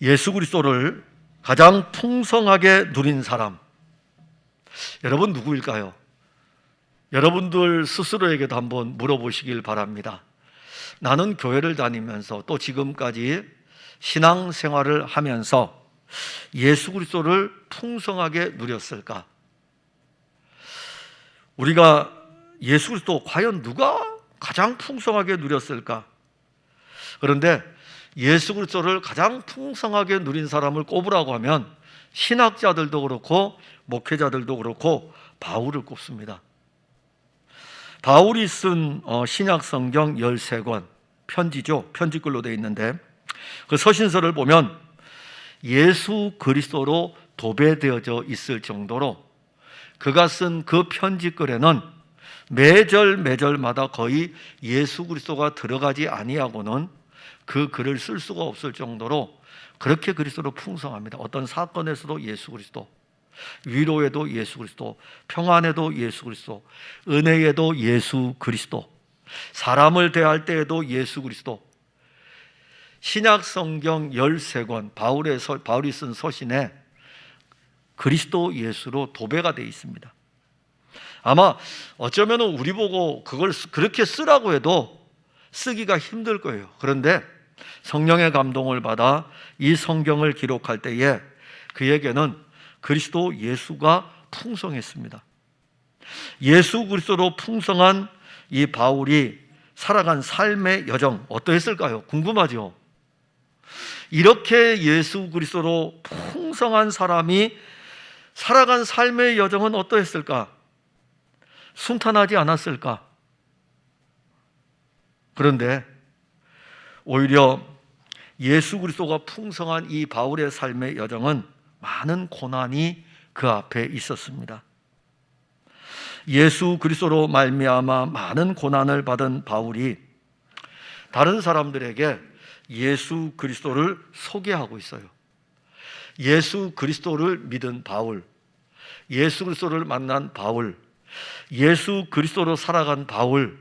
예수 그리스도를 가장 풍성하게 누린 사람, 여러분 누구일까요? 여러분들 스스로에게도 한번 물어보시길 바랍니다. 나는 교회를 다니면서 또 지금까지 신앙생활을 하면서 예수 그리스도를 풍성하게 누렸을까? 우리가 예수 그리스도 과연 누가 가장 풍성하게 누렸을까? 그런데 예수 그리스도를 가장 풍성하게 누린 사람을 꼽으라고 하면 신학자들도 그렇고 목회자들도 그렇고 바울을 꼽습니다. 바울이 쓴 신약 성경 13권, 편지죠. 편지글로 되어 있는데 그 서신서를 보면 예수 그리스도로 도배되어져 있을 정도로 그가 쓴 그 편지글에는 매절마다 거의 예수 그리스도가 들어가지 아니하고는 그 글을 쓸 수가 없을 정도로 그렇게 그리스도로 풍성합니다. 어떤 사건에서도 예수 그리스도, 위로에도 예수 그리스도, 평안에도 예수 그리스도, 은혜에도 예수 그리스도, 사람을 대할 때에도 예수 그리스도. 신약 성경 13권 바울이 쓴 서신에 그리스도 예수로 도배가 되어 있습니다. 아마 어쩌면 우리 보고 그걸 그렇게 쓰라고 해도 쓰기가 힘들 거예요. 그런데 성령의 감동을 받아 이 성경을 기록할 때에 그에게는 그리스도 예수가 풍성했습니다. 예수 그리스도로 풍성한 이 바울이 살아간 삶의 여정 어떠했을까요? 궁금하죠? 이렇게 예수 그리스도로 풍성한 사람이 살아간 삶의 여정은 어떠했을까? 순탄하지 않았을까? 그런데 오히려 예수 그리스도가 풍성한 이 바울의 삶의 여정은 많은 고난이 그 앞에 있었습니다. 예수 그리스도로 말미암아 많은 고난을 받은 바울이 다른 사람들에게 예수 그리스도를 소개하고 있어요. 예수 그리스도를 믿은 바울, 예수 그리스도를 만난 바울, 예수 그리스도로 살아간 바울,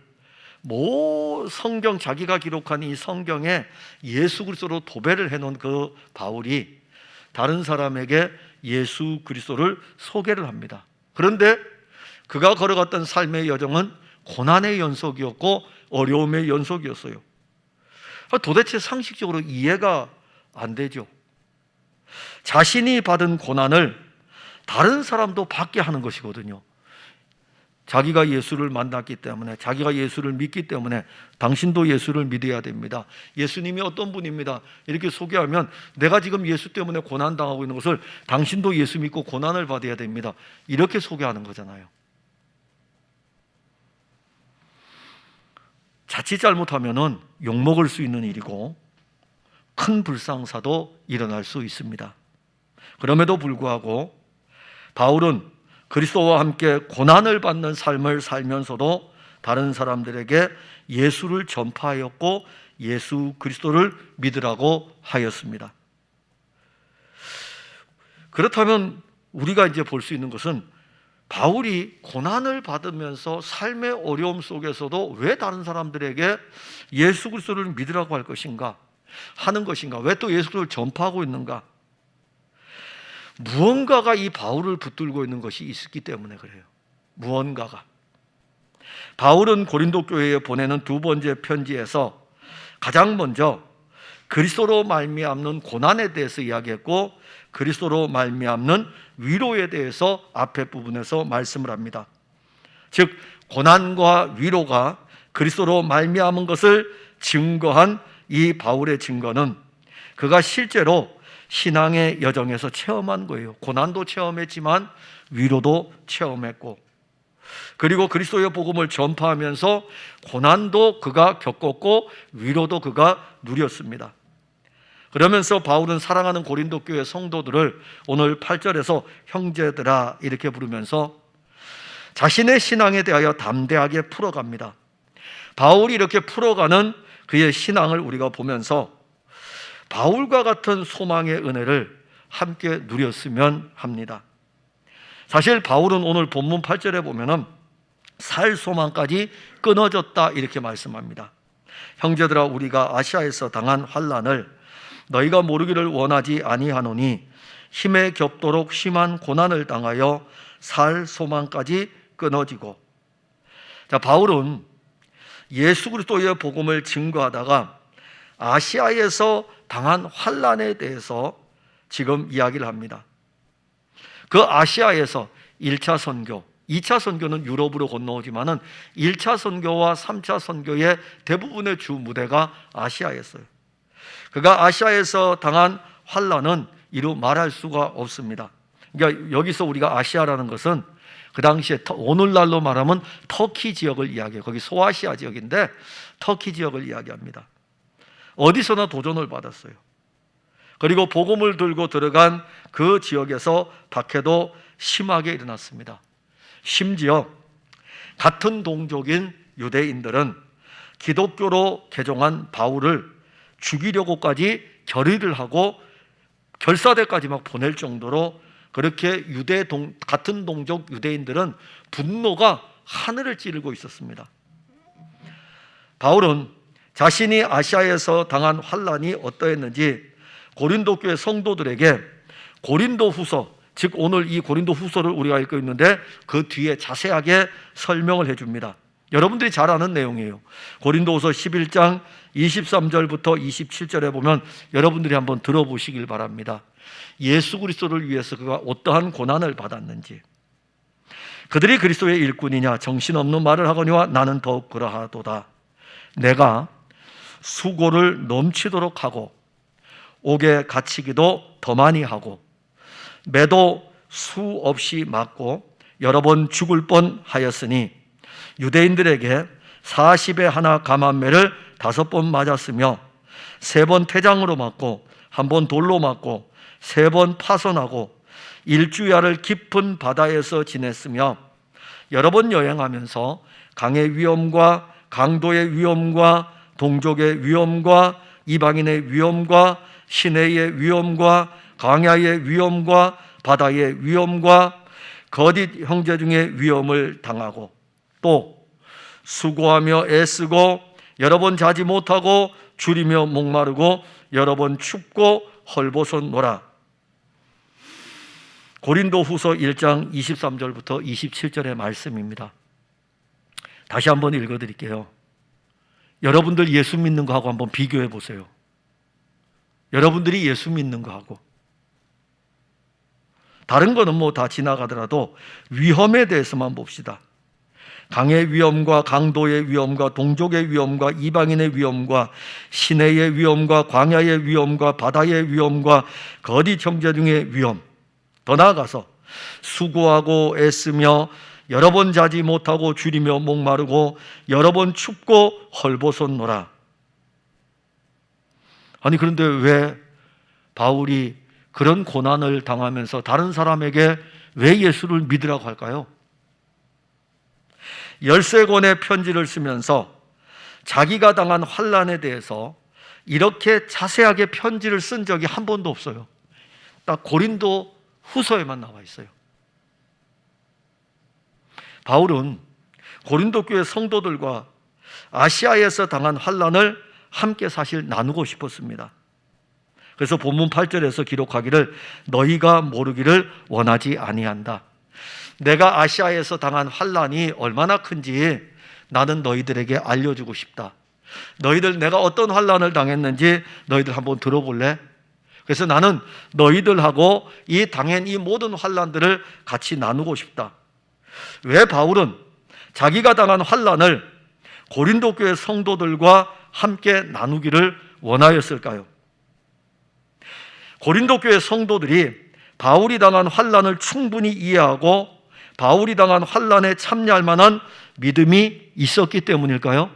성경 자기가 기록한 이 성경에 예수 그리스도로 도배를 해놓은 그 바울이 다른 사람에게 예수 그리스도를 소개를 합니다. 그런데 그가 걸어갔던 삶의 여정은 고난의 연속이었고 어려움의 연속이었어요. 도대체 상식적으로 이해가 안 되죠. 자신이 받은 고난을 다른 사람도 받게 하는 것이거든요. 자기가 예수를 만났기 때문에, 자기가 예수를 믿기 때문에 당신도 예수를 믿어야 됩니다. 예수님이 어떤 분입니다. 이렇게 소개하면 내가 지금 예수 때문에 고난당하고 있는 것을 당신도 예수 믿고 고난을 받아야 됩니다. 이렇게 소개하는 거잖아요. 자칫 잘못하면 욕먹을 수 있는 일이고 큰 불상사도 일어날 수 있습니다. 그럼에도 불구하고 바울은 그리스도와 함께 고난을 받는 삶을 살면서도 다른 사람들에게 예수를 전파하였고 예수 그리스도를 믿으라고 하였습니다. 그렇다면 우리가 이제 볼 수 있는 것은 바울이 고난을 받으면서 삶의 어려움 속에서도 왜 다른 사람들에게 예수 그리스도를 믿으라고 하는 것인가? 왜 또 예수 그리스도를 전파하고 있는가? 무언가가 이 바울을 붙들고 있는 것이 있기 때문에 그래요. 무언가가. 바울은 고린도 교회에 보내는 두 번째 편지에서 가장 먼저 그리스도로 말미암는 고난에 대해서 이야기했고 그리스도로 말미암는 위로에 대해서 앞에 부분에서 말씀을 합니다. 즉 고난과 위로가 그리스도로 말미암은 것을 증거한 이 바울의 증거는 그가 실제로 신앙의 여정에서 체험한 거예요. 고난도 체험했지만 위로도 체험했고, 그리고 그리스도의 복음을 전파하면서 고난도 그가 겪었고 위로도 그가 누렸습니다. 그러면서 바울은 사랑하는 고린도 교회 성도들을 오늘 8절에서 형제들아 이렇게 부르면서 자신의 신앙에 대하여 담대하게 풀어갑니다. 바울이 이렇게 풀어가는 그의 신앙을 우리가 보면서 바울과 같은 소망의 은혜를 함께 누렸으면 합니다. 사실 바울은 오늘 본문 8절에 보면은 살 소망까지 끊어졌다 이렇게 말씀합니다. 형제들아 우리가 아시아에서 당한 환난을 너희가 모르기를 원하지 아니하노니 힘에 겹도록 심한 고난을 당하여 살 소망까지 끊어지고. 자, 바울은 예수 그리스도의 복음을 증거하다가 아시아에서 당한 환난에 대해서 지금 이야기를 합니다. 그 아시아에서 1차 선교, 2차 선교는 유럽으로 건너오지만은 1차 선교와 3차 선교의 대부분의 주 무대가 아시아였어요. 그가 아시아에서 당한 환난은 이루 말할 수가 없습니다. 그러니까 여기서 우리가 아시아라는 것은 그 당시에 오늘날로 말하면 터키 지역을 이야기해요. 거기 소아시아 지역인데 터키 지역을 이야기합니다. 어디서나 도전을 받았어요. 그리고 복음을 들고 들어간 그 지역에서 박해도 심하게 일어났습니다. 심지어 같은 동족인 유대인들은 기독교로 개종한 바울을 죽이려고까지 결의를 하고 결사대까지 막 보낼 정도로 그렇게 같은 동족 유대인들은 분노가 하늘을 찌르고 있었습니다. 바울은 자신이 아시아에서 당한 환난이 어떠했는지 고린도 교회 성도들에게 고린도후서, 즉 오늘 이 고린도후서를 우리가 읽고 있는데 그 뒤에 자세하게 설명을 해줍니다. 여러분들이 잘 아는 내용이에요. 고린도후서 11장 23절부터 27절에 보면 여러분들이 한번 들어보시길 바랍니다. 예수 그리스도를 위해서 그가 어떠한 고난을 받았는지. 그들이 그리스도의 일꾼이냐 정신없는 말을 하거니와 나는 더욱 그러하도다. 내가 수고를 넘치도록 하고 옥에 갇히기도 더 많이 하고 매도 수없이 맞고 여러 번 죽을 뻔하였으니 유대인들에게 40에 하나 감한매를 5번 맞았으며 3번 태장으로 맞고 1번 돌로 맞고 3번 파손하고 일주야를 깊은 바다에서 지냈으며 여러 번 여행하면서 강의 위험과 강도의 위험과 동족의 위험과 이방인의 위험과 시내의 위험과 광야의 위험과 바다의 위험과 거짓 형제 중의 위험을 당하고 또 수고하며 애쓰고 여러 번 자지 못하고 줄이며 목마르고 여러 번 춥고 헐벗었노라. 고린도후서 1장 23절부터 27절의 말씀입니다. 다시 한번 읽어드릴게요. 여러분들 예수 믿는 거하고 한번 비교해 보세요. 여러분들이 예수 믿는 거하고 다른 거는 뭐 다 지나가더라도 위험에 대해서만 봅시다. 강의 위험과 강도의 위험과 동족의 위험과 이방인의 위험과 시내의 위험과 광야의 위험과 바다의 위험과 거짓 형제 중의 위험, 더 나아가서 수고하고 애쓰며 여러 번 자지 못하고 줄이며 목마르고 여러 번 춥고 헐벗었노라. 아니 그런데 왜 바울이 그런 고난을 당하면서 다른 사람에게 왜 예수를 믿으라고 할까요? 13권의 편지를 쓰면서 자기가 당한 환난에 대해서 이렇게 자세하게 편지를 쓴 적이 한 번도 없어요. 딱 고린도 후서에만 나와 있어요. 바울은 고린도 교회 성도들과 아시아에서 당한 환난을 함께 사실 나누고 싶었습니다. 그래서 본문 8절에서 기록하기를 너희가 모르기를 원하지 아니한다. 내가 아시아에서 당한 환난이 얼마나 큰지 나는 너희들에게 알려주고 싶다. 너희들 내가 어떤 환난을 당했는지 너희들 한번 들어볼래? 그래서 나는 너희들하고 이 당한 이 모든 환난들을 같이 나누고 싶다. 왜 바울은 자기가 당한 환난을 고린도 교회 성도들과 함께 나누기를 원하였을까요? 고린도 교회 성도들이 바울이 당한 환난을 충분히 이해하고 바울이 당한 환난에 참여할 만한 믿음이 있었기 때문일까요?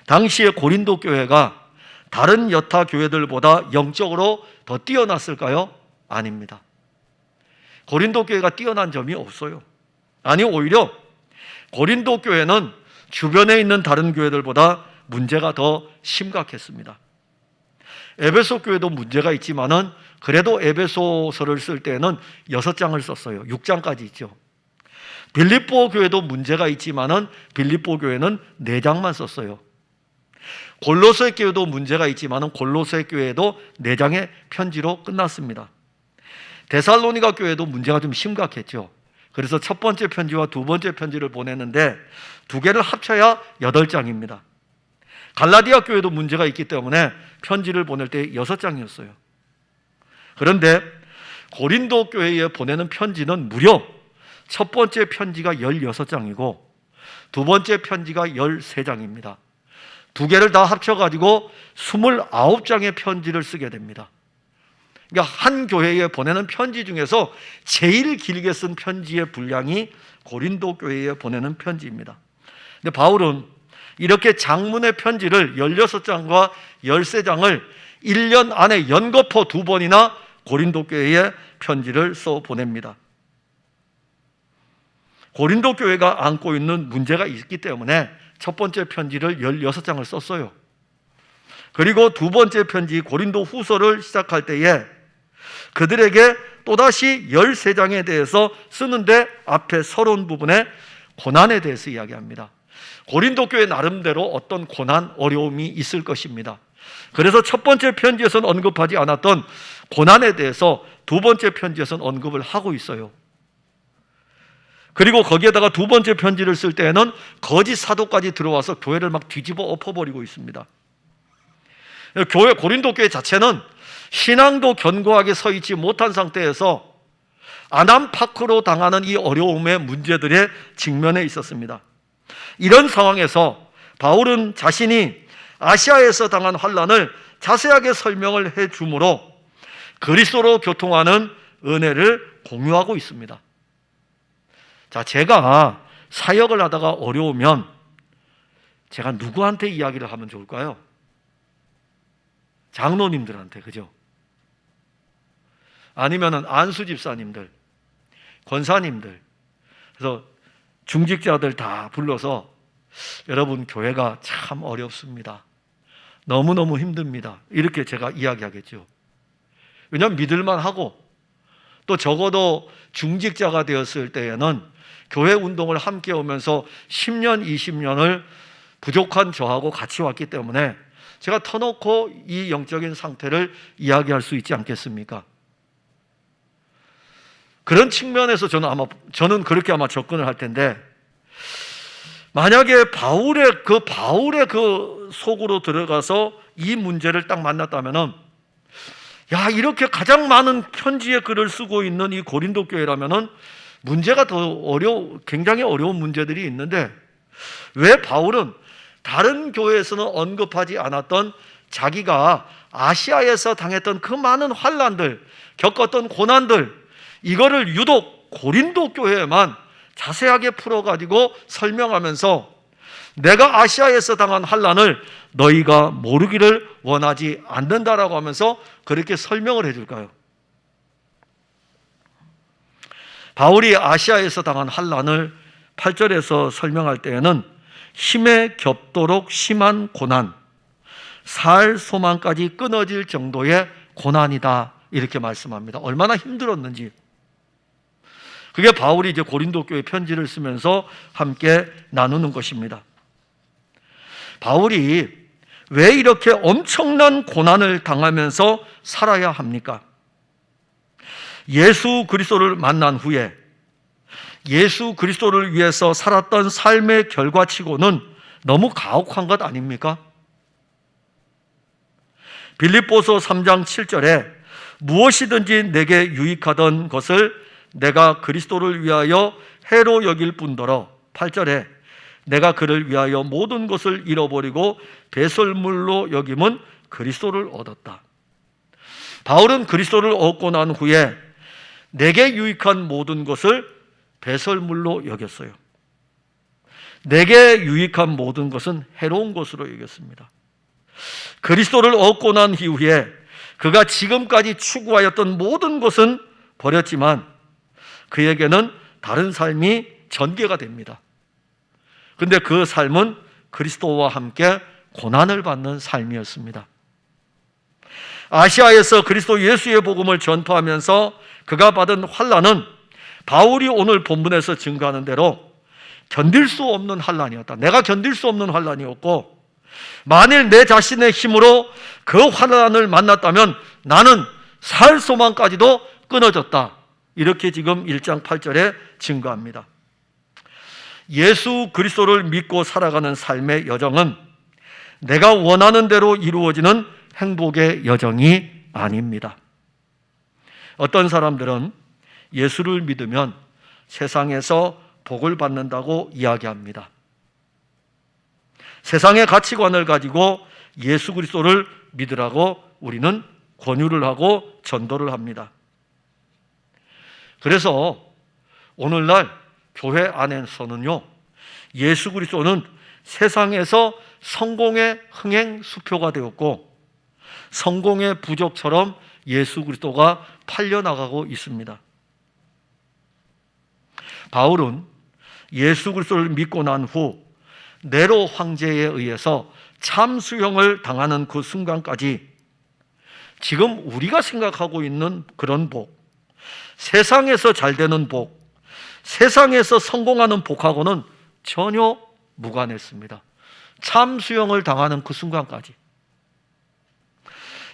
당시의 고린도 교회가 다른 여타 교회들보다 영적으로 더 뛰어났을까요? 아닙니다. 고린도 교회가 뛰어난 점이 없어요. 아니 오히려 고린도 교회는 주변에 있는 다른 교회들보다 문제가 더 심각했습니다. 에베소 교회도 문제가 있지만은 그래도 에베소서를 쓸 때는 6장을 썼어요. 6장까지 있죠. 빌립보 교회도 문제가 있지만은 빌립보 교회는 4장만 썼어요. 골로새 교회도 문제가 있지만 골로새 교회도 4장의 편지로 끝났습니다. 데살로니가 교회도 문제가 좀 심각했죠. 그래서 첫 번째 편지와 두 번째 편지를 보냈는데 두 개를 합쳐야 8장입니다. 갈라디아 교회도 문제가 있기 때문에 편지를 보낼 때 6장이었어요. 그런데 고린도 교회에 보내는 편지는 무려 첫 번째 편지가 16장이고 두 번째 편지가 13장입니다. 두 개를 다 합쳐가지고 29장의 편지를 쓰게 됩니다. 그러니까 한 교회에 보내는 편지 중에서 제일 길게 쓴 편지의 분량이 고린도 교회에 보내는 편지입니다. 근데 바울은 이렇게 장문의 편지를 16장과 13장을 1년 안에 연거푸 2번이나 고린도 교회에 편지를 써 보냅니다. 고린도 교회가 안고 있는 문제가 있기 때문에 첫 번째 편지를 16장을 썼어요. 그리고 두 번째 편지 고린도 후서를 시작할 때에 그들에게 또다시 13장에 대해서 쓰는데 앞에 서론 부분에 고난에 대해서 이야기합니다. 고린도 교회 나름대로 어떤 고난, 어려움이 있을 것입니다. 그래서 첫 번째 편지에서는 언급하지 않았던 고난에 대해서 두 번째 편지에서는 언급을 하고 있어요. 그리고 거기에다가 두 번째 편지를 쓸 때에는 거짓 사도까지 들어와서 교회를 막 뒤집어 엎어버리고 있습니다. 고린도 교회 자체는 신앙도 견고하게 서 있지 못한 상태에서 아난파크로 당하는 이 어려움의 문제들에 직면해 있었습니다. 이런 상황에서 바울은 자신이 아시아에서 당한 환난을 자세하게 설명을 해 주므로 그리스도로 교통하는 은혜를 공유하고 있습니다. 자, 제가 사역을 하다가 어려우면 제가 누구한테 이야기를 하면 좋을까요? 장로님들한테, 그죠? 아니면은 안수 집사님들, 권사님들, 그래서 중직자들 다 불러서 여러분 교회가 참 어렵습니다. 너무너무 힘듭니다. 이렇게 제가 이야기하겠죠. 왜냐하면 믿을만 하고 또 적어도 중직자가 되었을 때에는 교회 운동을 함께 오면서 10년, 20년을 부족한 저하고 같이 왔기 때문에 제가 터놓고 이 영적인 상태를 이야기할 수 있지 않겠습니까? 그런 측면에서 저는 그렇게 아마 접근을 할 텐데, 만약에 바울의 그 속으로 들어가서 이 문제를 딱 만났다면은, 야, 이렇게 가장 많은 편지의 글을 쓰고 있는 이 고린도 교회라면은 문제가 굉장히 어려운 문제들이 있는데, 왜 바울은 다른 교회에서는 언급하지 않았던 자기가 아시아에서 당했던 그 많은 환난들, 겪었던 고난들, 이거를 유독 고린도 교회에만 자세하게 풀어가지고 설명하면서 내가 아시아에서 당한 환난을 너희가 모르기를 원하지 않는다라고 하면서 그렇게 설명을 해줄까요? 바울이 아시아에서 당한 환난을 8절에서 설명할 때에는 힘에 겹도록 심한 고난, 살 소망까지 끊어질 정도의 고난이다, 이렇게 말씀합니다. 얼마나 힘들었는지. 그게 바울이 이제 고린도 교회 편지를 쓰면서 함께 나누는 것입니다. 바울이 왜 이렇게 엄청난 고난을 당하면서 살아야 합니까? 예수 그리스도를 만난 후에 예수 그리스도를 위해서 살았던 삶의 결과치고는 너무 가혹한 것 아닙니까? 빌립보서 3장 7절에 무엇이든지 내게 유익하던 것을 내가 그리스도를 위하여 해로 여길 뿐더러 8절에 내가 그를 위하여 모든 것을 잃어버리고 배설물로 여김은 그리스도를 얻었다. 바울은 그리스도를 얻고 난 후에 내게 유익한 모든 것을 배설물로 여겼어요. 내게 유익한 모든 것은 해로운 것으로 여겼습니다. 그리스도를 얻고 난 이후에 그가 지금까지 추구하였던 모든 것은 버렸지만 그에게는 다른 삶이 전개가 됩니다. 그런데 그 삶은 그리스도와 함께 고난을 받는 삶이었습니다. 아시아에서 그리스도 예수의 복음을 전파하면서 그가 받은 환난은 바울이 오늘 본문에서 증거하는 대로 견딜 수 없는 환난이었다. 내가 견딜 수 없는 환난이었고 만일 내 자신의 힘으로 그 환난을 만났다면 나는 살 소망까지도 끊어졌다. 이렇게 지금 1장 8절에 증거합니다. 예수 그리스도를 믿고 살아가는 삶의 여정은 내가 원하는 대로 이루어지는 행복의 여정이 아닙니다. 어떤 사람들은 예수를 믿으면 세상에서 복을 받는다고 이야기합니다. 세상의 가치관을 가지고 예수 그리스도를 믿으라고 우리는 권유를 하고 전도를 합니다. 그래서 오늘날 교회 안에서는요, 예수 그리스도는 세상에서 성공의 흥행 수표가 되었고 성공의 부적처럼 예수 그리스도가 팔려나가고 있습니다. 바울은 예수 그리스도를 믿고 난 후 네로 황제에 의해서 참수형을 당하는 그 순간까지 지금 우리가 생각하고 있는 그런 복, 세상에서 잘 되는 복, 세상에서 성공하는 복하고는 전혀 무관했습니다. 참수형을 당하는 그 순간까지.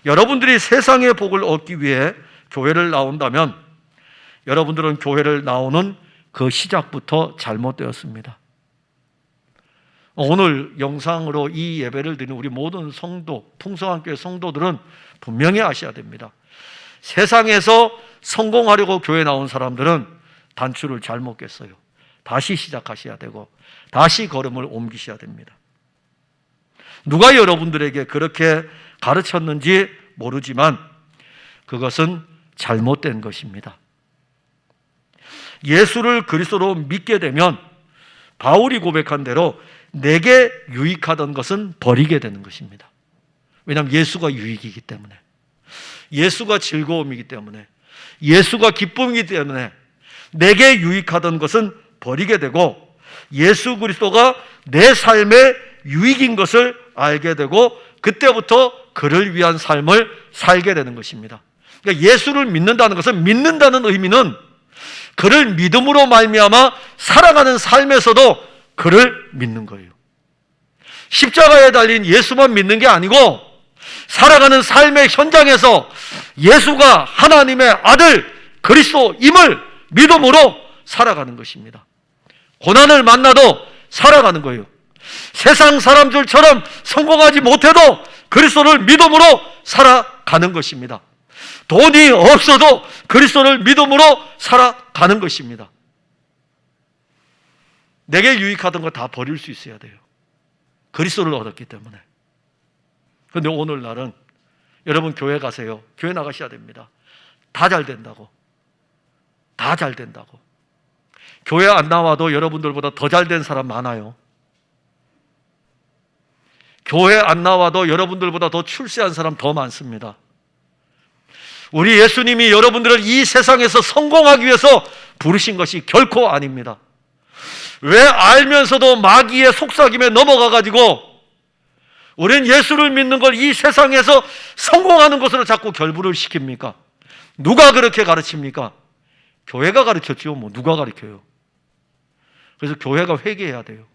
여러분들이 세상의 복을 얻기 위해 교회를 나온다면 여러분들은 교회를 나오는 그 시작부터 잘못되었습니다. 오늘 영상으로 이 예배를 드리는 우리 모든 성도, 풍성한교회 성도들은 분명히 아셔야 됩니다. 세상에서 성공하려고 교회 나온 사람들은 단추를 잘못 깼어요. 다시 시작하셔야 되고 다시 걸음을 옮기셔야 됩니다. 누가 여러분들에게 그렇게 가르쳤는지 모르지만 그것은 잘못된 것입니다. 예수를 그리스도로 믿게 되면 바울이 고백한 대로 내게 유익하던 것은 버리게 되는 것입니다. 왜냐하면 예수가 유익이기 때문에, 예수가 즐거움이기 때문에, 예수가 기쁨이기 때문에 내게 유익하던 것은 버리게 되고 예수 그리스도가 내 삶의 유익인 것을 알게 되고 그때부터 그를 위한 삶을 살게 되는 것입니다. 그러니까 예수를 믿는다는 것은, 믿는다는 의미는 그를 믿음으로 말미암아 살아가는 삶에서도 그를 믿는 거예요. 십자가에 달린 예수만 믿는 게 아니고 살아가는 삶의 현장에서 예수가 하나님의 아들 그리스도임을 믿음으로 살아가는 것입니다. 고난을 만나도 살아가는 거예요. 세상 사람들처럼 성공하지 못해도 그리스도를 믿음으로 살아가는 것입니다. 돈이 없어도 그리스도를 믿음으로 살아가는 것입니다. 내게 유익하던 거 다 버릴 수 있어야 돼요. 그리스도를 얻었기 때문에. 그런데 오늘날은 여러분 교회 가세요. 교회 나가셔야 됩니다. 다 잘 된다고. 다 잘 된다고. 교회 안 나와도 여러분들보다 더 잘 된 사람 많아요. 교회 안 나와도 여러분들보다 더 출세한 사람 더 많습니다. 우리 예수님이 여러분들을 이 세상에서 성공하기 위해서 부르신 것이 결코 아닙니다. 왜 알면서도 마귀의 속삭임에 넘어가가지고 우린 예수를 믿는 걸 이 세상에서 성공하는 것으로 자꾸 결부를 시킵니까? 누가 그렇게 가르칩니까? 교회가 가르쳤지요. 뭐 누가 가르쳐요? 그래서 교회가 회개해야 돼요.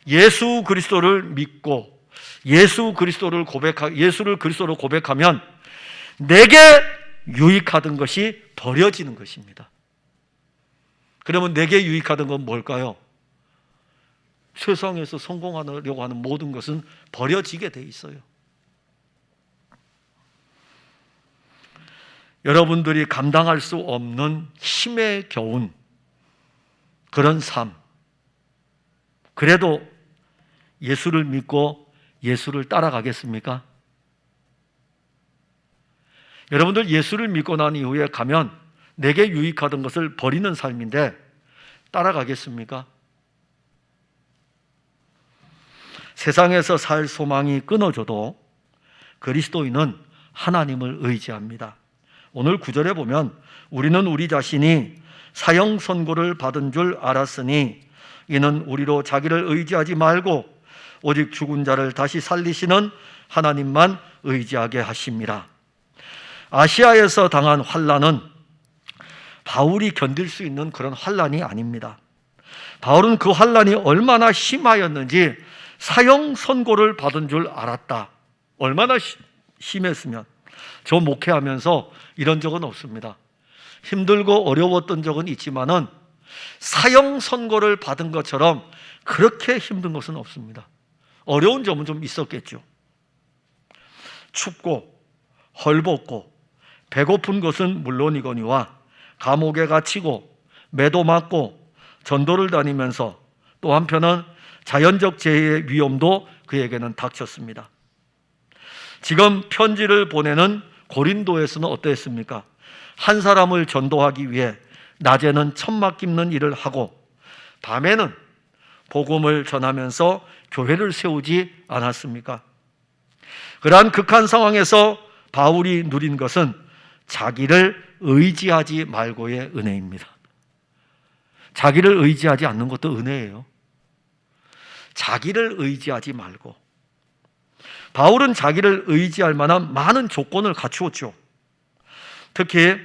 예수 그리스도를 믿고 예수를 그리스도로 고백하면 내게 유익하던 것이 버려지는 것입니다. 그러면 내게 유익하던 건 뭘까요? 세상에서 성공하려고 하는 모든 것은 버려지게 돼 있어요. 여러분들이 감당할 수 없는 힘에 겨운 그런 삶, 그래도 예수를 믿고 예수를 따라가겠습니까? 여러분들 예수를 믿고 난 이후에 가면 내게 유익하던 것을 버리는 삶인데 따라가겠습니까? 세상에서 살 소망이 끊어져도 그리스도인은 하나님을 의지합니다. 오늘 9절에 보면 우리는 우리 자신이 사형 선고를 받은 줄 알았으니 이는 우리로 자기를 의지하지 말고 오직 죽은 자를 다시 살리시는 하나님만 의지하게 하심이라. 아시아에서 당한 환난은 바울이 견딜 수 있는 그런 환난이 아닙니다. 바울은 그 환난이 얼마나 심하였는지 사형 선고를 받은 줄 알았다. 얼마나 심했으면. 저 목회하면서 이런 적은 없습니다. 힘들고 어려웠던 적은 있지만은 사형 선고를 받은 것처럼 그렇게 힘든 것은 없습니다. 어려운 점은 좀 있었겠죠. 춥고 헐벗고 배고픈 것은 물론이거니와 감옥에 갇히고 매도 맞고 전도를 다니면서 또 한편은 자연적 재해의 위험도 그에게는 닥쳤습니다. 지금 편지를 보내는 고린도에서는 어땠습니까? 한 사람을 전도하기 위해 낮에는 천막 깁는 일을 하고 밤에는 복음을 전하면서 교회를 세우지 않았습니까? 그러한 극한 상황에서 바울이 누린 것은 자기를 의지하지 말고의 은혜입니다. 자기를 의지하지 않는 것도 은혜예요. 자기를 의지하지 말고. 바울은 자기를 의지할 만한 많은 조건을 갖추었죠. 특히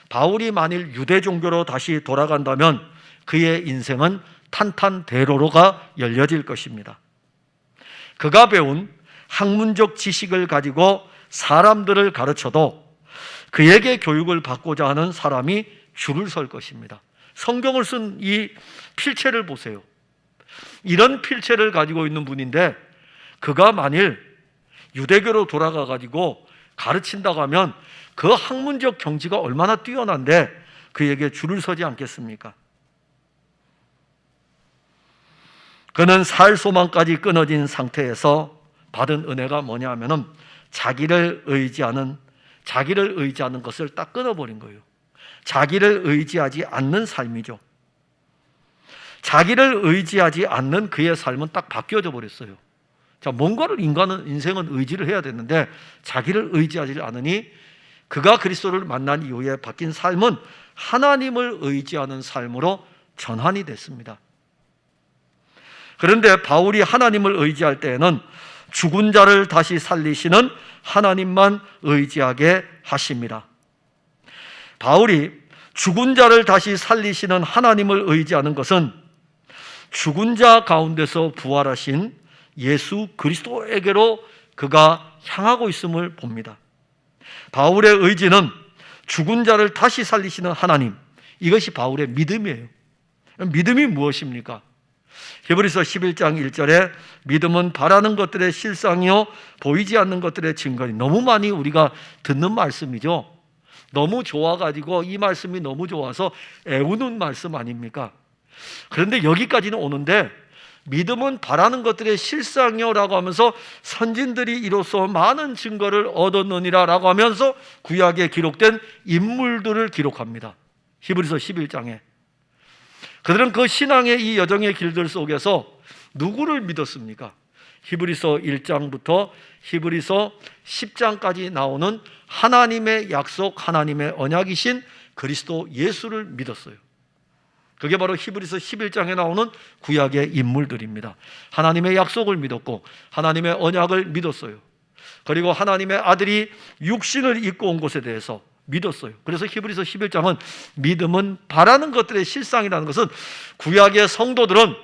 바울이 만일 유대 종교로 다시 돌아간다면 그의 인생은 탄탄대로로가 열려질 것입니다. 그가 배운 학문적 지식을 가지고 사람들을 가르쳐도 그에게 교육을 받고자 하는 사람이 줄을 설 것입니다. 성경을 쓴 이 필체를 보세요. 이런 필체를 가지고 있는 분인데 그가 만일 유대교로 돌아가 가지고 가르친다고 하면 그 학문적 경지가 얼마나 뛰어난데 그에게 줄을 서지 않겠습니까? 그는 살 소망까지 끊어진 상태에서 받은 은혜가 뭐냐 하면은 자기를 의지하는 것을 딱 끊어버린 거예요. 자기를 의지하지 않는 삶이죠. 자기를 의지하지 않는 그의 삶은 딱 바뀌어져 버렸어요. 자, 뭔가를 인생은 의지를 해야 되는데 자기를 의지하지 않으니 그가 그리스도를 만난 이후에 바뀐 삶은 하나님을 의지하는 삶으로 전환이 됐습니다. 그런데 바울이 하나님을 의지할 때에는 죽은 자를 다시 살리시는 하나님만 의지하게 하십니다. 바울이 죽은 자를 다시 살리시는 하나님을 의지하는 것은 죽은 자 가운데서 부활하신 예수 그리스도에게로 그가 향하고 있음을 봅니다. 바울의 의지는 죽은 자를 다시 살리시는 하나님, 이것이 바울의 믿음이에요. 믿음이 무엇입니까? 히브리서 11장 1절에 믿음은 바라는 것들의 실상이요 보이지 않는 것들의 증거니. 너무 많이 우리가 듣는 말씀이죠. 너무 좋아가지고 이 말씀이 너무 좋아서 애우는 말씀 아닙니까? 그런데 여기까지는 오는데 믿음은 바라는 것들의 실상이요 라고 하면서 선진들이 이로써 많은 증거를 얻었느니라 라고 하면서 구약에 기록된 인물들을 기록합니다. 히브리서 11장에 그들은 그 신앙의 이 여정의 길들 속에서 누구를 믿었습니까? 히브리서 1장부터 히브리서 10장까지 나오는 하나님의 약속, 하나님의 언약이신 그리스도 예수를 믿었어요. 그게 바로 히브리서 11장에 나오는 구약의 인물들입니다. 하나님의 약속을 믿었고 하나님의 언약을 믿었어요. 그리고 하나님의 아들이 육신을 입고 온 것에 대해서 믿었어요. 그래서 히브리서 11장은 믿음은 바라는 것들의 실상이라는 것은 구약의 성도들은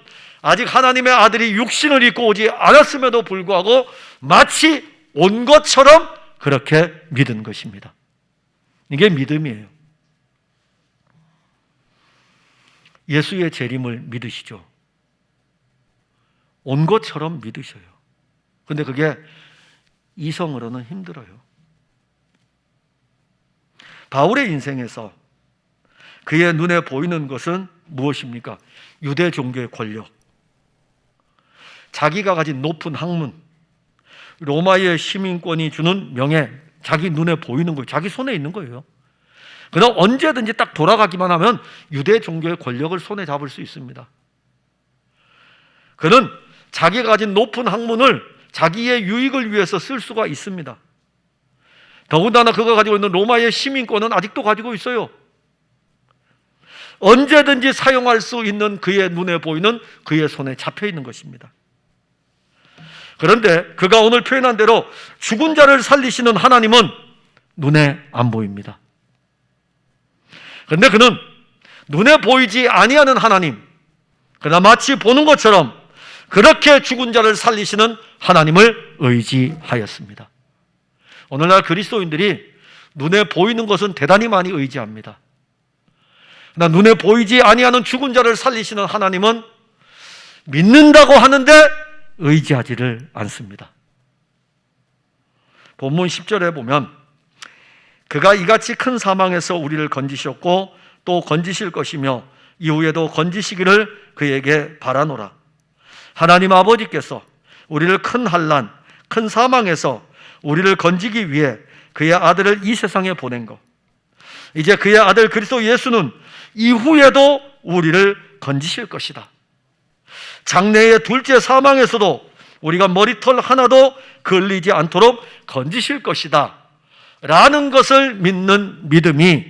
아직 하나님의 아들이 육신을 입고 오지 않았음에도 불구하고 마치 온 것처럼 그렇게 믿은 것입니다. 이게 믿음이에요. 예수의 재림을 믿으시죠? 온 것처럼 믿으셔요. 근데 그게 이성으로는 힘들어요. 바울의 인생에서 그의 눈에 보이는 것은 무엇입니까? 유대 종교의 권력, 자기가 가진 높은 학문, 로마의 시민권이 주는 명예, 자기 눈에 보이는 거예요. 자기 손에 있는 거예요. 그럼 언제든지 딱 돌아가기만 하면 유대 종교의 권력을 손에 잡을 수 있습니다. 그는 자기가 가진 높은 학문을 자기의 유익을 위해서 쓸 수가 있습니다. 더군다나 그가 가지고 있는 로마의 시민권은 아직도 가지고 있어요. 언제든지 사용할 수 있는 그의 눈에 보이는 그의 손에 잡혀 있는 것입니다. 그런데 그가 오늘 표현한 대로 죽은 자를 살리시는 하나님은 눈에 안 보입니다. 그런데 그는 눈에 보이지 아니하는 하나님, 그러나 마치 보는 것처럼 그렇게 죽은 자를 살리시는 하나님을 의지하였습니다. 오늘날 그리스도인들이 눈에 보이는 것은 대단히 많이 의지합니다. 그러나 눈에 보이지 아니하는 죽은 자를 살리시는 하나님은 믿는다고 하는데 의지하지를 않습니다. 본문 10절에 보면 그가 이같이 큰 사망에서 우리를 건지셨고 또 건지실 것이며 이후에도 건지시기를 그에게 바라노라. 하나님 아버지께서 우리를 큰 환난, 큰 사망에서 우리를 건지기 위해 그의 아들을 이 세상에 보낸 것, 이제 그의 아들 그리스도 예수는 이후에도 우리를 건지실 것이다. 장래의 둘째 사망에서도 우리가 머리털 하나도 걸리지 않도록 건지실 것이다 라는 것을 믿는 믿음이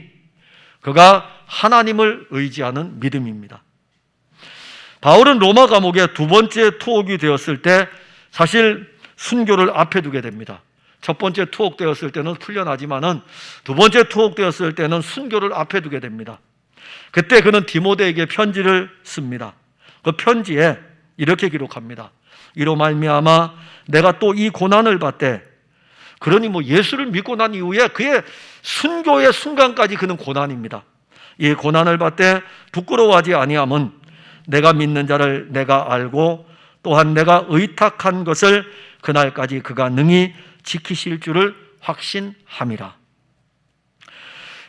그가 하나님을 의지하는 믿음입니다. 바울은 로마 감옥에 두 번째 투옥이 되었을 때 사실 순교를 앞에 두게 됩니다. 첫 번째 투옥되었을 때는 풀려나지만은 두 번째 투옥되었을 때는 순교를 앞에 두게 됩니다. 그때 그는 디모데에게 편지를 씁니다. 그 편지에 이렇게 기록합니다. 이로 말미암아 내가 또 이 고난을 받되, 그러니 예수를 믿고 난 이후에 그의 순교의 순간까지 그는 고난입니다. 이 고난을 받되 부끄러워하지 아니함은 내가 믿는 자를 내가 알고 또한 내가 의탁한 것을 그날까지 그가 능히 지키실 줄을 확신함이라.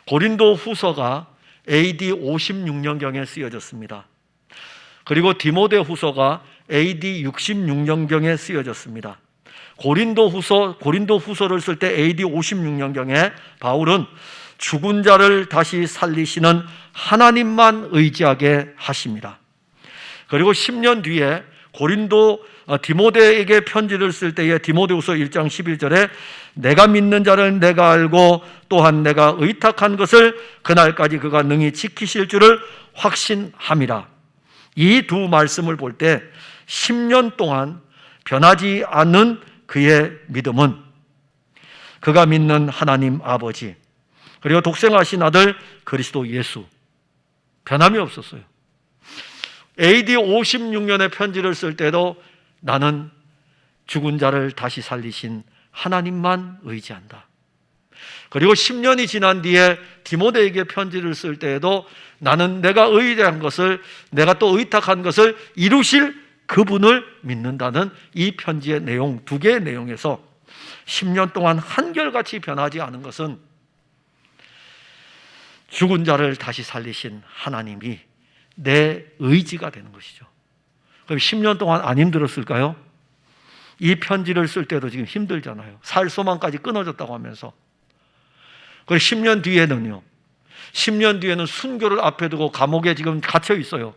고린도 후서가 AD 56년경에 쓰여졌습니다. 그리고 디모데 후서가 AD 66년경에 쓰여졌습니다. 고린도 후서를 쓸 때 AD 56년경에 바울은 죽은 자를 다시 살리시는 하나님만 의지하게 하십니다. 그리고 10년 뒤에 디모데에게 편지를 쓸 때에 디모데후서 1장 11절에 내가 믿는 자를 내가 알고 또한 내가 의탁한 것을 그날까지 그가 능히 지키실 줄을 확신함이라. 이 두 말씀을 볼 때 10년 동안 변하지 않는 그의 믿음은 그가 믿는 하나님 아버지 그리고 독생하신 아들 그리스도 예수, 변함이 없었어요. AD 56년에 편지를 쓸 때도 나는 죽은 자를 다시 살리신 하나님만 의지한다. 그리고 10년이 지난 뒤에 디모데에게 편지를 쓸 때에도 나는 내가 의지한 것을, 내가 또 의탁한 것을 이루실 그분을 믿는다는 이 편지의 내용, 두 개의 내용에서 10년 동안 한결같이 변하지 않은 것은 죽은 자를 다시 살리신 하나님이 내 의지가 되는 것이죠. 그럼 10년 동안 안 힘들었을까요? 이 편지를 쓸 때도 지금 힘들잖아요. 살 소망까지 끊어졌다고 하면서. 그리고 10년 뒤에는요. 10년 뒤에는 순교를 앞에 두고 감옥에 지금 갇혀 있어요.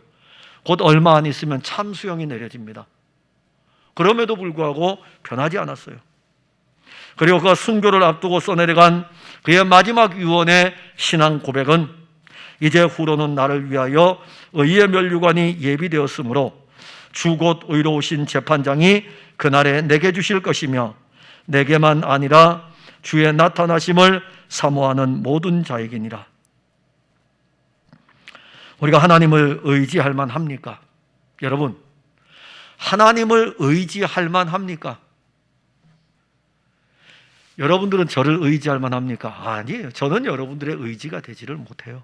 곧 얼마 안 있으면 참수형이 내려집니다. 그럼에도 불구하고 변하지 않았어요. 그리고 그가 순교를 앞두고 써내려간 그의 마지막 유언의 신앙 고백은 이제 후로는 나를 위하여 의의 면류관이 예비되었으므로 주 곧 의로우신 재판장이 그날에 내게 주실 것이며 내게만 아니라 주의 나타나심을 사모하는 모든 자에게니라. 우리가 하나님을 의지할 만합니까? 여러분, 하나님을 의지할 만합니까? 여러분들은 저를 의지할 만합니까? 아니에요. 저는 여러분들의 의지가 되지를 못해요.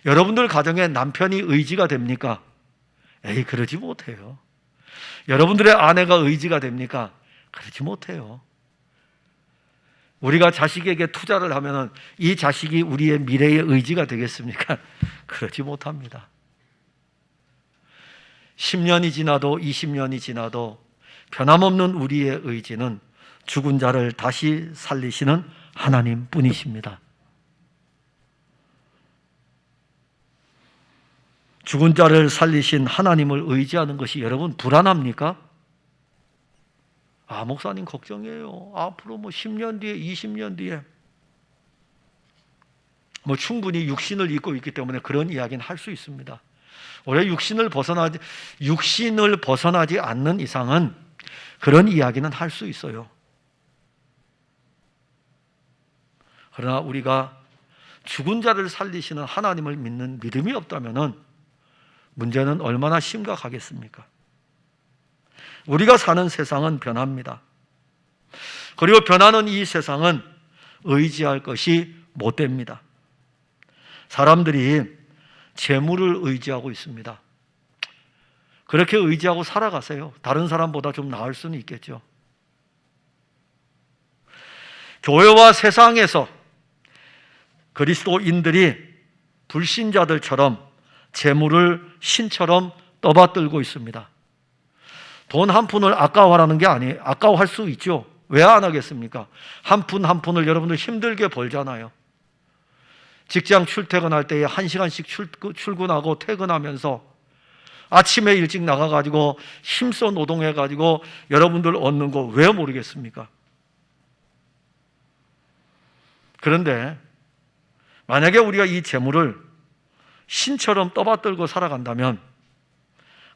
여러분들 가정에 남편이 의지가 됩니까? 에이, 그러지 못해요. 여러분들의 아내가 의지가 됩니까? 그러지 못해요. 우리가 자식에게 투자를 하면 이 자식이 우리의 미래의 의지가 되겠습니까? 그러지 못합니다. 10년이 지나도 20년이 지나도 변함없는 우리의 의지는 죽은 자를 다시 살리시는 하나님 뿐이십니다. 죽은 자를 살리신 하나님을 의지하는 것이 여러분 불안합니까? 목사님 걱정이에요. 앞으로 10년 뒤에 20년 뒤에 충분히 육신을 입고 있기 때문에 그런 이야기는 할 수 있습니다. 원래 육신을 벗어나지 않는 이상은 그런 이야기는 할 수 있어요. 그러나 우리가 죽은 자를 살리시는 하나님을 믿는 믿음이 없다면 문제는 얼마나 심각하겠습니까? 우리가 사는 세상은 변합니다. 그리고 변하는 이 세상은 의지할 것이 못 됩니다. 사람들이 재물을 의지하고 있습니다. 그렇게 의지하고 살아가세요. 다른 사람보다 좀 나을 수는 있겠죠. 교회와 세상에서 그리스도인들이 불신자들처럼 재물을 신처럼 떠받들고 있습니다. 돈 한 푼을 아까워하라는 게 아니에요. 아까워할 수 있죠. 왜 안 하겠습니까? 한 푼 한 푼을 여러분들 힘들게 벌잖아요. 직장 출퇴근할 때에 1시간씩 출근하고 퇴근하면서 아침에 일찍 나가가지고 힘써 노동해가지고 여러분들 얻는 거 왜 모르겠습니까? 그런데 만약에 우리가 이 재물을 신처럼 떠받들고 살아간다면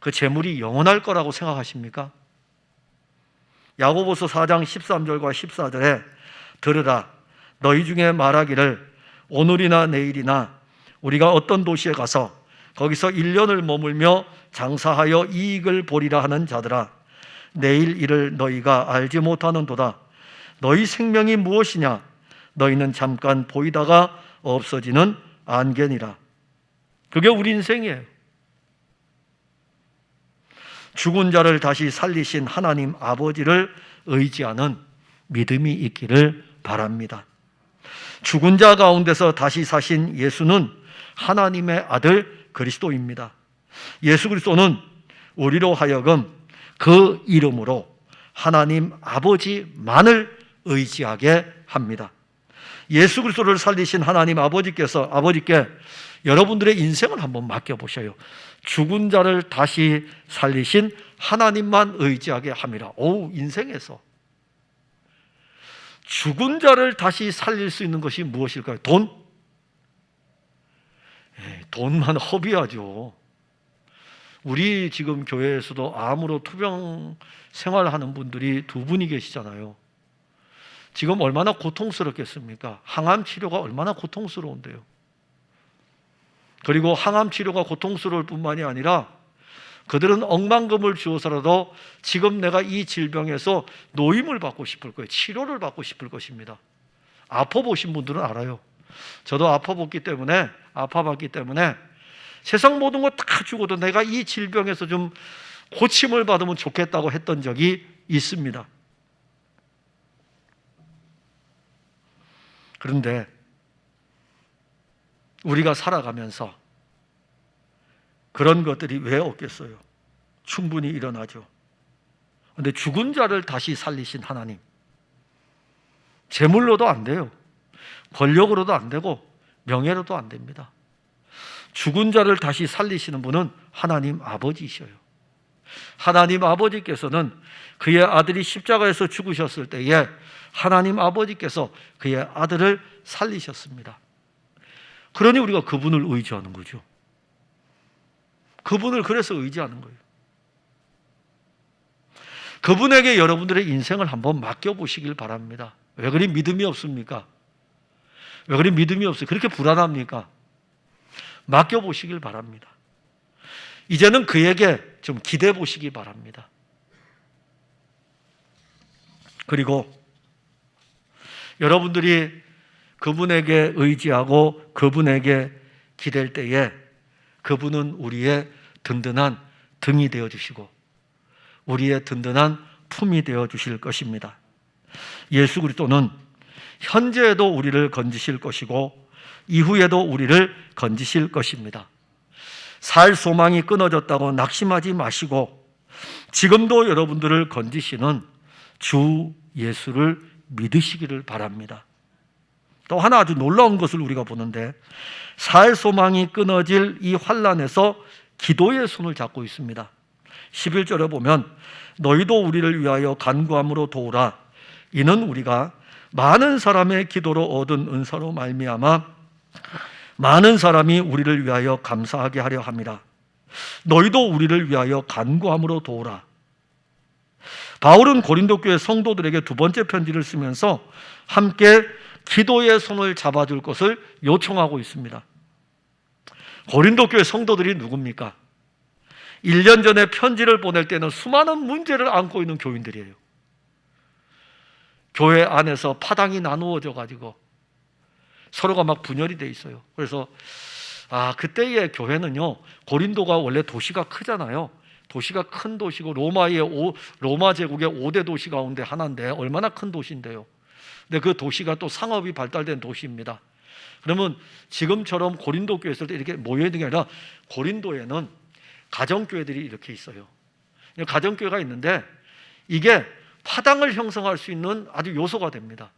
그 재물이 영원할 거라고 생각하십니까? 야고보서 4장 13절과 14절에 들으라 너희 중에 말하기를 오늘이나 내일이나 우리가 어떤 도시에 가서 거기서 1년을 머물며 장사하여 이익을 보리라 하는 자들아 내일 일을 너희가 알지 못하는도다. 너희 생명이 무엇이냐? 너희는 잠깐 보이다가 없어지는 안개니라. 그게 우리 인생이에요. 죽은 자를 다시 살리신 하나님 아버지를 의지하는 믿음이 있기를 바랍니다. 죽은 자 가운데서 다시 사신 예수는 하나님의 아들 그리스도입니다. 예수 그리스도는 우리로 하여금 그 이름으로 하나님 아버지만을 의지하게 합니다. 예수 그리스도를 살리신 하나님 아버지께 여러분들의 인생을 한번 맡겨보셔요. 죽은 자를 다시 살리신 하나님만 의지하게 함이라. 인생에서 죽은 자를 다시 살릴 수 있는 것이 무엇일까요? 돈? 돈만 허비하죠. 우리 지금 교회에서도 암으로 투병 생활하는 분들이 2분이 계시잖아요. 지금 얼마나 고통스럽겠습니까? 항암 치료가 얼마나 고통스러운데요. 그리고 항암 치료가 고통스러울 뿐만이 아니라 그들은 억만금을 주어서라도 지금 내가 이 질병에서 노임을 받고 싶을 거예요. 치료를 받고 싶을 것입니다. 아파보신 분들은 알아요. 저도 아파봤기 때문에 세상 모든 거 다 주고도 내가 이 질병에서 좀 고침을 받으면 좋겠다고 했던 적이 있습니다. 그런데 우리가 살아가면서 그런 것들이 왜 없겠어요? 충분히 일어나죠. 그런데 죽은 자를 다시 살리신 하나님, 재물로도 안 돼요. 권력으로도 안 되고 명예로도 안 됩니다. 죽은 자를 다시 살리시는 분은 하나님 아버지이셔요. 하나님 아버지께서는 그의 아들이 십자가에서 죽으셨을 때에 하나님 아버지께서 그의 아들을 살리셨습니다. 그러니 우리가 그분을 의지하는 거죠. 그분을 그래서 의지하는 거예요. 그분에게 여러분들의 인생을 한번 맡겨보시길 바랍니다. 왜 그리 믿음이 없습니까? 왜 그리 믿음이 없어요? 그렇게 불안합니까? 맡겨보시길 바랍니다. 이제는 그에게 좀 기대해 보시기 바랍니다. 그리고 여러분들이 그분에게 의지하고 그분에게 기댈 때에 그분은 우리의 든든한 등이 되어주시고 우리의 든든한 품이 되어주실 것입니다. 예수 그리스도는 현재에도 우리를 건지실 것이고 이후에도 우리를 건지실 것입니다. 살 소망이 끊어졌다고 낙심하지 마시고 지금도 여러분들을 건지시는 주 예수를 믿으시기를 바랍니다. 또 하나 아주 놀라운 것을 우리가 보는데 살 소망이 끊어질 이 환난에서 기도의 손을 잡고 있습니다. 11절에 보면 너희도 우리를 위하여 간구함으로 도우라. 이는 우리가 많은 사람의 기도로 얻은 은사로 말미암아 많은 사람이 우리를 위하여 감사하게 하려 함이라. 너희도 우리를 위하여 간구함으로 도우라. 바울은 고린도 교회 성도들에게 2번째 편지를 쓰면서 함께 기도의 손을 잡아줄 것을 요청하고 있습니다. 고린도 교회 성도들이 누굽니까? 1년 전에 편지를 보낼 때는 수많은 문제를 안고 있는 교인들이에요. 교회 안에서 파당이 나누어져 가지고 서로가 막 분열이 돼 있어요. 그래서 그때의 교회는요, 고린도가 원래 도시가 크잖아요. 도시가 큰 도시고 로마 제국의 5대 도시 가운데 하나인데 얼마나 큰 도시인데요. 근데 그 도시가 또 상업이 발달된 도시입니다. 그러면 지금처럼 고린도 교회 있을 때 이렇게 모여 있는 게 아니라 고린도에는 가정교회들이 이렇게 있어요. 가정교회가 있는데 이게 파당을 형성할 수 있는 아주 요소가 됩니다.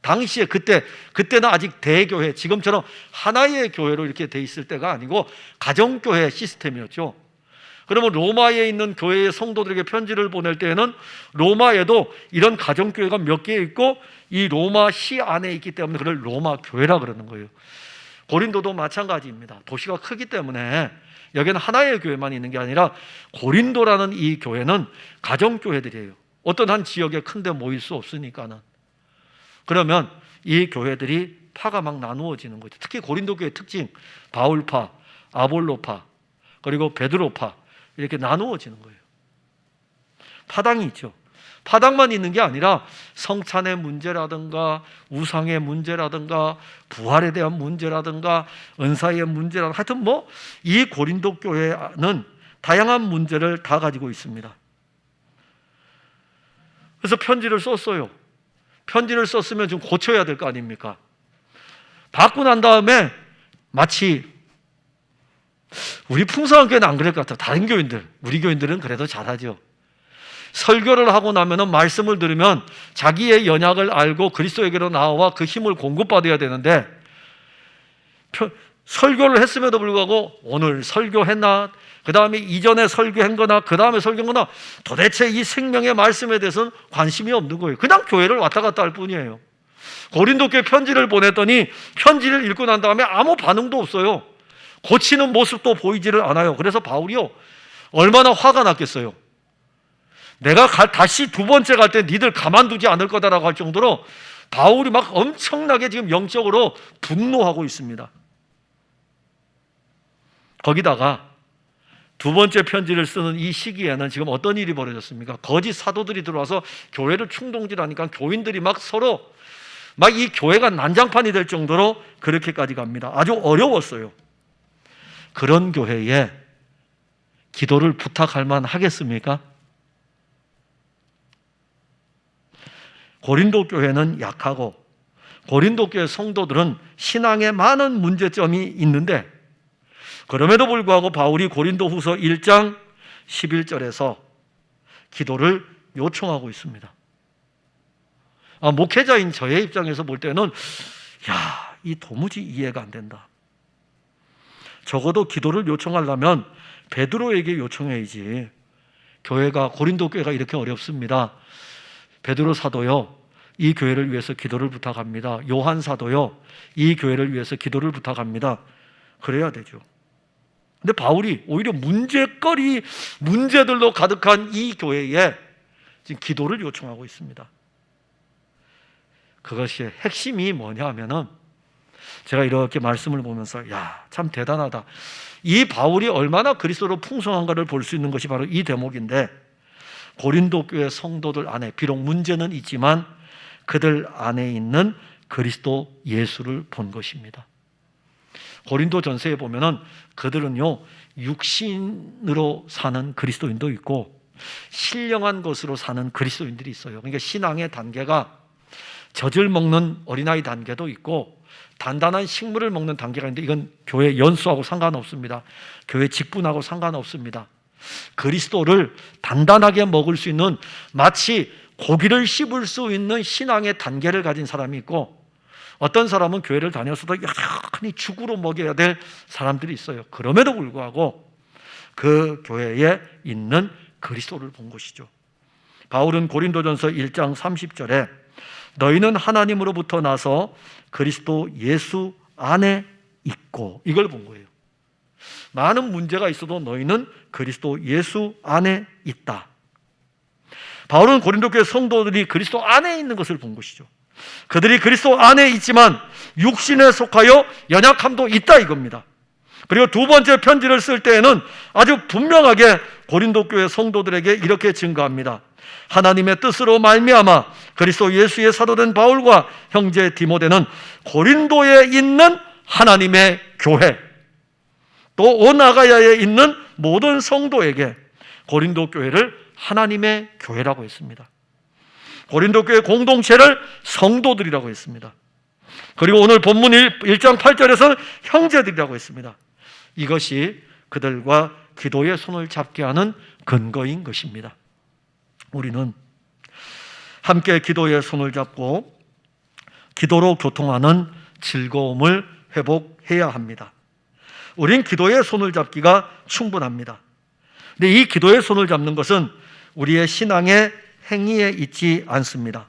당시에 그때는 아직 대교회, 지금처럼 하나의 교회로 이렇게 돼 있을 때가 아니고 가정교회 시스템이었죠. 그러면 로마에 있는 교회의 성도들에게 편지를 보낼 때에는 로마에도 이런 가정교회가 몇 개 있고 이 로마 시 안에 있기 때문에 그걸 로마 교회라 그러는 거예요. 고린도도 마찬가지입니다. 도시가 크기 때문에 여기는 하나의 교회만 있는 게 아니라 고린도라는 이 교회는 가정교회들이에요. 어떤 한 지역에 큰데 모일 수 없으니까는. 그러면 이 교회들이 파가 막 나누어지는 거죠. 특히 고린도 교회의 특징, 바울파, 아볼로파, 그리고 베드로파 이렇게 나누어지는 거예요. 파당이 있죠. 파당만 있는 게 아니라 성찬의 문제라든가 우상의 문제라든가 부활에 대한 문제라든가 은사의 문제라든가 하여튼 이 고린도 교회는 다양한 문제를 다 가지고 있습니다. 그래서 편지를 썼어요. 편지를 썼으면 좀 고쳐야 될 거 아닙니까? 받고 난 다음에 마치 우리 풍성한 교회는 안 그럴 것 같아요. 다른 교인들, 우리 교인들은 그래도 잘하죠. 설교를 하고 나면은 말씀을 들으면 자기의 연약을 알고 그리스도에게로 나와 그 힘을 공급받아야 되는데 설교를 했음에도 불구하고 오늘 설교했나? 그 다음에 이전에 설교한 거나 그 다음에 설교한 거나 도대체 이 생명의 말씀에 대해서는 관심이 없는 거예요. 그냥 교회를 왔다 갔다 할 뿐이에요. 고린도 교회 편지를 보냈더니 편지를 읽고 난 다음에 아무 반응도 없어요. 고치는 모습도 보이지를 않아요. 그래서 바울이요, 얼마나 화가 났겠어요. 내가 다시 두 번째 갈 때 니들 가만두지 않을 거다라고 할 정도로 바울이 막 엄청나게 지금 영적으로 분노하고 있습니다. 거기다가 두 번째 편지를 쓰는 이 시기에는 지금 어떤 일이 벌어졌습니까? 거짓 사도들이 들어와서 교회를 충동질하니까 교인들이 막 서로 막 이 교회가 난장판이 될 정도로 그렇게까지 갑니다. 아주 어려웠어요. 그런 교회에 기도를 부탁할 만 하겠습니까? 고린도 교회는 약하고 고린도 교회 성도들은 신앙에 많은 문제점이 있는데 그럼에도 불구하고 바울이 고린도 후서 1장 11절에서 기도를 요청하고 있습니다. 목회자인 저의 입장에서 볼 때는 이 도무지 이해가 안 된다. 적어도 기도를 요청하려면 베드로에게 요청해야지. 교회가 고린도 교회가 이렇게 어렵습니다. 베드로 사도요, 이 교회를 위해서 기도를 부탁합니다. 요한 사도요, 이 교회를 위해서 기도를 부탁합니다. 그래야 되죠. 근데 바울이 오히려 문제들로 가득한 이 교회에 지금 기도를 요청하고 있습니다. 그것이 핵심이 뭐냐 하면은 제가 이렇게 말씀을 보면서 참 대단하다. 이 바울이 얼마나 그리스도로 풍성한가를 볼 수 있는 것이 바로 이 대목인데 고린도 교회 성도들 안에 비록 문제는 있지만 그들 안에 있는 그리스도 예수를 본 것입니다. 고린도 전서에 보면은 그들은요, 육신으로 사는 그리스도인도 있고 신령한 것으로 사는 그리스도인들이 있어요. 그러니까 신앙의 단계가 젖을 먹는 어린아이 단계도 있고 단단한 식물을 먹는 단계가 있는데 이건 교회 연수하고 상관없습니다. 교회 직분하고 상관없습니다. 그리스도를 단단하게 먹을 수 있는 마치 고기를 씹을 수 있는 신앙의 단계를 가진 사람이 있고 어떤 사람은 교회를 다녔어도 여전히 죽으로 먹여야 될 사람들이 있어요. 그럼에도 불구하고 그 교회에 있는 그리스도를 본 것이죠. 바울은 고린도전서 1장 30절에 너희는 하나님으로부터 나서 그리스도 예수 안에 있고 이걸 본 거예요. 많은 문제가 있어도 너희는 그리스도 예수 안에 있다. 바울은 고린도 교회 성도들이 그리스도 안에 있는 것을 본 것이죠. 그들이 그리스도 안에 있지만 육신에 속하여 연약함도 있다 이겁니다. 그리고 두 번째 편지를 쓸 때에는 아주 분명하게 고린도 교회 성도들에게 이렇게 증거합니다. 하나님의 뜻으로 말미암아 그리스도 예수의 사도된 바울과 형제 디모데는 고린도에 있는 하나님의 교회, 또 온 아가야에 있는 모든 성도에게 고린도 교회를 하나님의 교회라고 했습니다. 고린도 교회 공동체를 성도들이라고 했습니다. 그리고 오늘 본문 1장 8절에서는 형제들이라고 했습니다. 이것이 그들과 기도의 손을 잡게 하는 근거인 것입니다. 우리는 함께 기도의 손을 잡고 기도로 교통하는 즐거움을 회복해야 합니다. 우린 기도의 손을 잡기가 충분합니다. 근데 이 기도의 손을 잡는 것은 우리의 신앙의 행위에 있지 않습니다.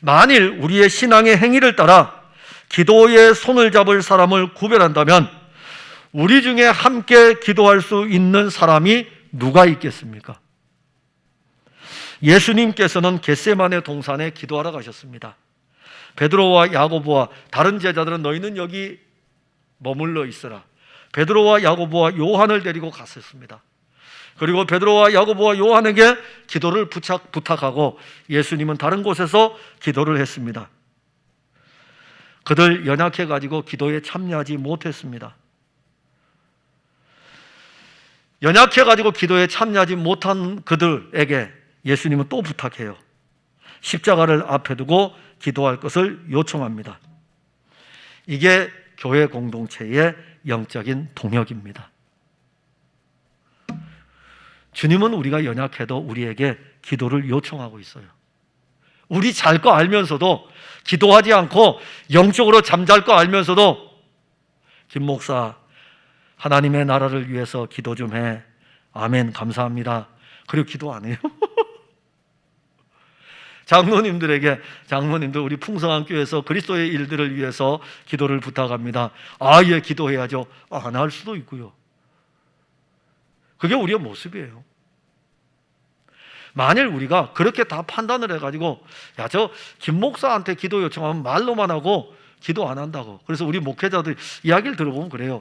만일 우리의 신앙의 행위를 따라 기도의 손을 잡을 사람을 구별한다면 우리 중에 함께 기도할 수 있는 사람이 누가 있겠습니까? 예수님께서는 겟세마네 동산에 기도하러 가셨습니다. 베드로와 야고보와 다른 제자들은 너희는 여기 머물러 있으라. 베드로와 야고보와 요한을 데리고 갔었습니다. 그리고 베드로와 야고보와 요한에게 기도를 부탁하고 예수님은 다른 곳에서 기도를 했습니다. 그들 연약해가지고 기도에 참여하지 못했습니다. 연약해가지고 기도에 참여하지 못한 그들에게 예수님은 또 부탁해요. 십자가를 앞에 두고 기도할 것을 요청합니다. 이게 교회 공동체의 영적인 동역입니다. 주님은 우리가 연약해도 우리에게 기도를 요청하고 있어요. 우리 잘 거 알면서도 기도하지 않고 영적으로 잠잘 거 알면서도 김 목사 하나님의 나라를 위해서 기도 좀 해. 아멘 감사합니다. 그리고 기도 안 해요. 장로님들 우리 풍성한 교회에서 그리스도의 일들을 위해서 기도를 부탁합니다. 예, 기도해야죠. 안 할 수도 있고요. 그게 우리의 모습이에요. 만일 우리가 그렇게 다 판단을 해가지고 저 김 목사한테 기도 요청하면 말로만 하고 기도 안 한다고. 그래서 우리 목회자들 이야기를 들어보면 그래요.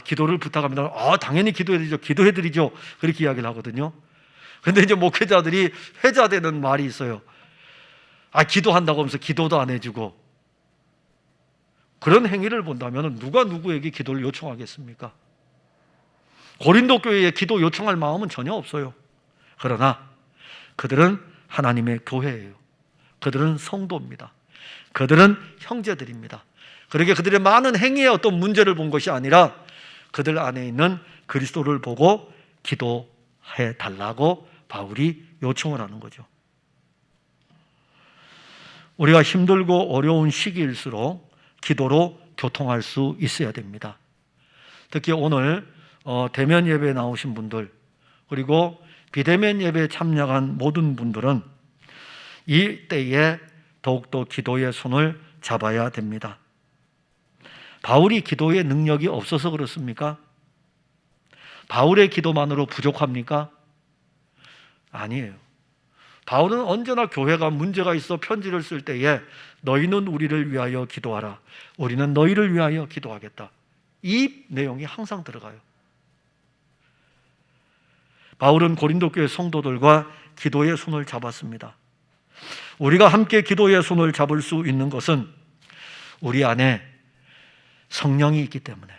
기도를 부탁합니다. 당연히 기도해드리죠. 기도해드리죠. 그렇게 이야기를 하거든요. 근데 이제 목회자들이 회자되는 말이 있어요. 기도한다고 하면서 기도도 안 해주고. 그런 행위를 본다면 누가 누구에게 기도를 요청하겠습니까? 고린도 교회에 기도 요청할 마음은 전혀 없어요. 그러나 그들은 하나님의 교회예요. 그들은 성도입니다. 그들은 형제들입니다. 그러게 그들의 많은 행위에 어떤 문제를 본 것이 아니라 그들 안에 있는 그리스도를 보고 기도해 달라고 바울이 요청을 하는 거죠. 우리가 힘들고 어려운 시기일수록 기도로 교통할 수 있어야 됩니다. 특히 오늘 대면 예배에 나오신 분들 그리고 비대면 예배에 참여한 모든 분들은 이 때에 더욱더 기도의 손을 잡아야 됩니다. 바울이 기도의 능력이 없어서 그렇습니까? 바울의 기도만으로 부족합니까? 아니에요. 바울은 언제나 교회가 문제가 있어 편지를 쓸 때에 너희는 우리를 위하여 기도하라. 우리는 너희를 위하여 기도하겠다. 이 내용이 항상 들어가요. 바울은 고린도 교회 성도들과 기도의 손을 잡았습니다. 우리가 함께 기도의 손을 잡을 수 있는 것은 우리 안에 성령이 있기 때문에,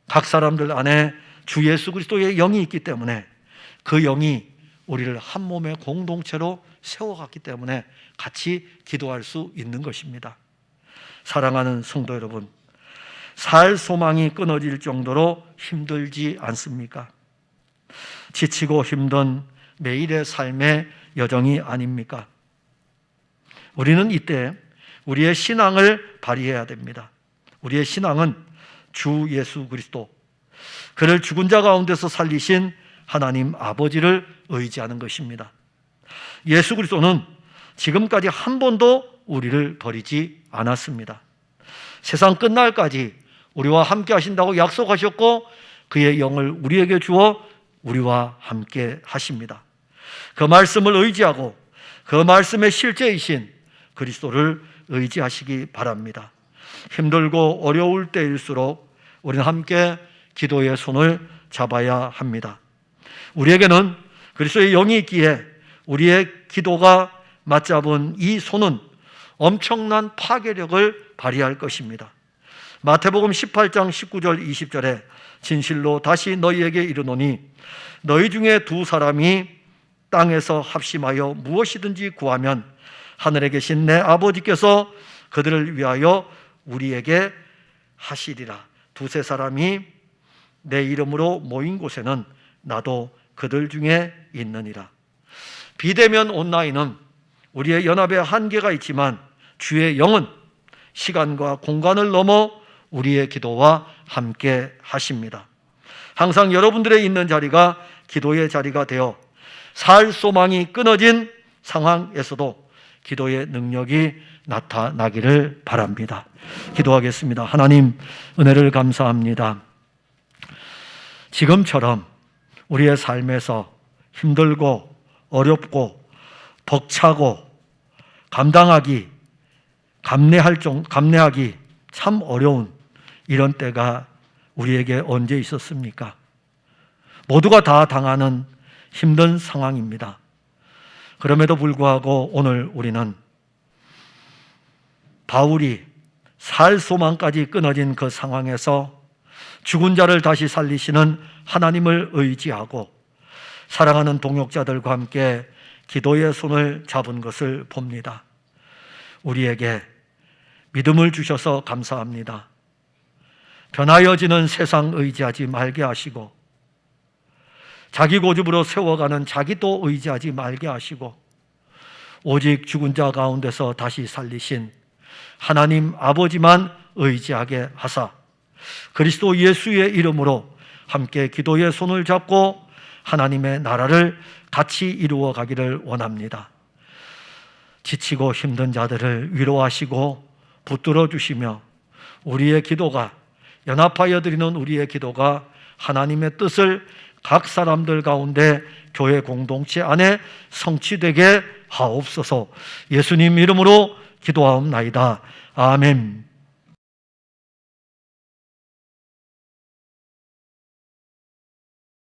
각 사람들 안에 주 예수 그리스도의 영이 있기 때문에 그 영이 우리를 한 몸의 공동체로 세워갔기 때문에 같이 기도할 수 있는 것입니다. 사랑하는 성도 여러분, 살 소망이 끊어질 정도로 힘들지 않습니까? 지치고 힘든 매일의 삶의 여정이 아닙니까? 우리는 이때 우리의 신앙을 발휘해야 됩니다. 우리의 신앙은 주 예수 그리스도, 그를 죽은 자 가운데서 살리신 하나님 아버지를 의지하는 것입니다. 예수 그리스도는 지금까지 한 번도 우리를 버리지 않았습니다. 세상 끝날까지 우리와 함께 하신다고 약속하셨고 그의 영을 우리에게 주어 우리와 함께 하십니다. 그 말씀을 의지하고 그 말씀의 실제이신 그리스도를 의지하시기 바랍니다. 힘들고 어려울 때일수록 우리는 함께 기도의 손을 잡아야 합니다. 우리에게는 그리스도의 영이 있기에 우리의 기도가 맞잡은 이 손은 엄청난 파괴력을 발휘할 것입니다. 마태복음 18장 19절 20절에 진실로 다시 너희에게 이르노니 너희 중에 두 사람이 땅에서 합심하여 무엇이든지 구하면 하늘에 계신 내 아버지께서 그들을 위하여 우리에게 하시리라. 두세 사람이 내 이름으로 모인 곳에는 나도 그들 중에 있느니라. 비대면 온라인은 우리의 연합에 한계가 있지만 주의 영은 시간과 공간을 넘어 우리의 기도와 함께 하십니다. 항상 여러분들의 있는 자리가 기도의 자리가 되어 살 소망이 끊어진 상황에서도 기도의 능력이 나타나기를 바랍니다. 기도하겠습니다. 하나님, 은혜를 감사합니다. 지금처럼 우리의 삶에서 힘들고 어렵고 벅차고 감내하기 참 어려운 이런 때가 우리에게 언제 있었습니까? 모두가 다 당하는 힘든 상황입니다. 그럼에도 불구하고 오늘 우리는 바울이 살 소망까지 끊어진 그 상황에서 죽은 자를 다시 살리시는 하나님을 의지하고 사랑하는 동역자들과 함께 기도의 손을 잡은 것을 봅니다. 우리에게 믿음을 주셔서 감사합니다. 변하여지는 세상 의지하지 말게 하시고 자기 고집으로 세워가는 자기도 의지하지 말게 하시고 오직 죽은 자 가운데서 다시 살리신 하나님 아버지만 의지하게 하사 그리스도 예수의 이름으로 함께 기도의 손을 잡고 하나님의 나라를 같이 이루어 가기를 원합니다. 지치고 힘든 자들을 위로하시고 붙들어 주시며 우리의 기도가 연합하여 드리는 우리의 기도가 하나님의 뜻을 각 사람들 가운데 교회 공동체 안에 성취되게 하옵소서. 예수님 이름으로 기도하옵나이다. 아멘.